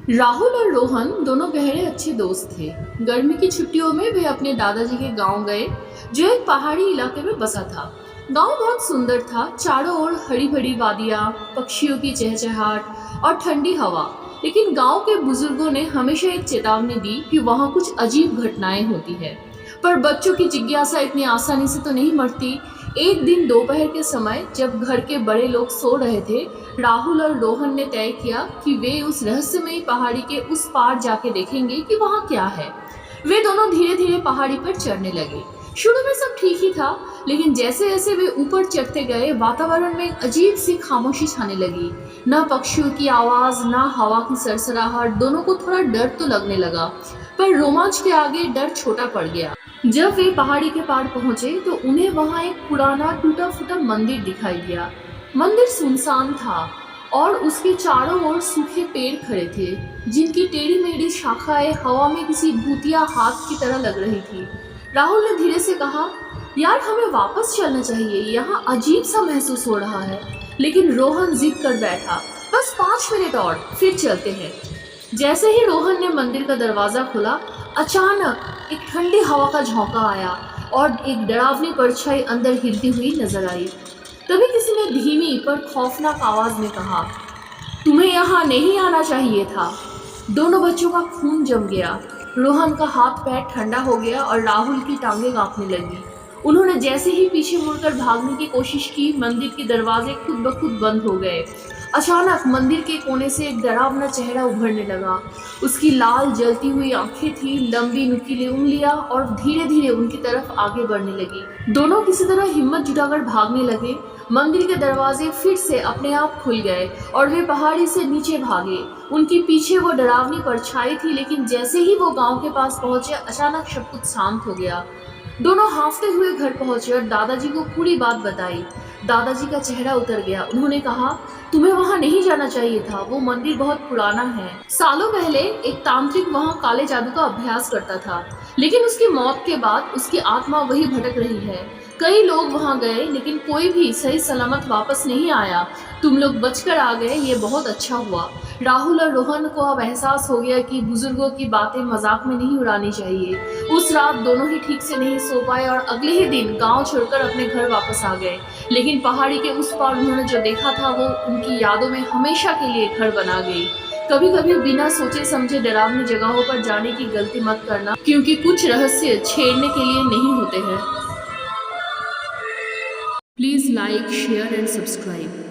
राहुल और रोहन दोनों गहरे अच्छे दोस्त थे। गर्मी की छुट्टियों में वे अपने दादाजी के गांव गए, जो एक पहाड़ी इलाके में बसा था। गांव बहुत सुंदर था, चारों ओर हरी भरी वादियां, पक्षियों की चहचहाट और ठंडी हवा। लेकिन गांव के बुजुर्गों ने हमेशा एक चेतावनी दी कि वहां कुछ अजीब घटनाएं होती है। पर बच्चों की जिज्ञासा इतनी आसानी से तो नहीं मरती। एक दिन दोपहर के समय जब घर के बड़े लोग सो रहे थे, राहुल और रोहन ने तय किया कि वे उस रहस्यमयी पहाड़ी के उस पार जाके देखेंगे कि वहाँ क्या है। वे दोनों धीरे धीरे पहाड़ी पर चढ़ने लगे। शुरू में सब ठीक ही था, लेकिन जैसे जैसे वे ऊपर चढ़ते गए, वातावरण में एक अजीब सी खामोशी छाने लगी। न पक्षियों की आवाज, न हवा की सरसराहट। दोनों को थोड़ा डर तो लगने लगा, पर रोमांच के आगे डर छोटा पड़ गया। जब वे पहाड़ी के पार पहुंचे तो उन्हें वहां एक पुराना टूटा फूटा मंदिर दिखाई दिया। मंदिर सुनसान था और उसके चारों ओर सूखे पेड़ खड़े थे, जिनकी टेढ़ी मेढ़ी शाखाएं हवा में किसी भूतिया हाथ की तरह लग रही थी। राहुल ने धीरे से कहा, यार हमें वापस चलना चाहिए, यहाँ अजीब सा महसूस हो रहा है। लेकिन रोहन जिद कर बैठा, बस 5 मिनट और, फिर चलते हैं। जैसे ही रोहन ने मंदिर का दरवाजा खोला, अचानक एक ठंडी हवा का झोंका आया और एक डरावनी परछाई अंदर हिलती हुई नजर आई। तभी किसी ने धीमी पर खौफनाक आवाज में कहा, तुम्हें यहाँ नहीं आना चाहिए था। दोनों बच्चों का खून जम गया। रोहन का हाथ पैर ठंडा हो गया और राहुल की टांगें कांपने लगी। उन्होंने जैसे ही पीछे मुड़कर भागने की कोशिश की, मंदिर के दरवाजे खुद ब खुद बंद हो गए। अचानक मंदिर के कोने से एक डरावना चेहरा उभरने लगा। उसकी लाल जलती हुई आंखें थी, लंबी नुकीली उंगलियां और धीरे धीरे उनकी तरफ आगे बढ़ने लगी। दोनों किसी तरह हिम्मत जुटाकर भागने लगे। मंदिर के दरवाजे फिर से अपने आप खुल गए और वे पहाड़ी से नीचे भागे। उनके पीछे वो डरावनी परछाई थी, लेकिन जैसे ही वो गांव के पास पहुंचे, अचानक सब कुछ शांत हो गया। दोनों हांफते हुए घर पहुंचे और दादाजी को पूरी बात बताई। दादाजी का चेहरा उतर गया। उन्होंने कहा, तुम्हें वहां नहीं जाना चाहिए था, वो मंदिर बहुत पुराना है। सालों पहले एक तांत्रिक वहां काले जादू का अभ्यास करता था, लेकिन उसकी मौत के बाद उसकी आत्मा वही भटक रही है। कई लोग वहां गए, लेकिन कोई भी सही सलामत वापस नहीं आया। तुम लोग बचकर आ गए, ये बहुत अच्छा हुआ। राहुल और रोहन को अब एहसास हो गया कि बुजुर्गों की बातें मजाक में नहीं उड़ानी चाहिए। उस रात दोनों ही ठीक से नहीं सो पाए और अगले ही दिन गांव छोड़कर अपने घर वापस आ गए। लेकिन पहाड़ी के उस पार उन्होंने जो देखा था, वो उनकी यादों में हमेशा के लिए घर बना गई। कभी कभी बिना सोचे समझे डरावनी जगहों पर जाने की गलती मत करना, क्योंकि कुछ रहस्य छेड़ने के लिए नहीं होते हैं। Please like, share and subscribe.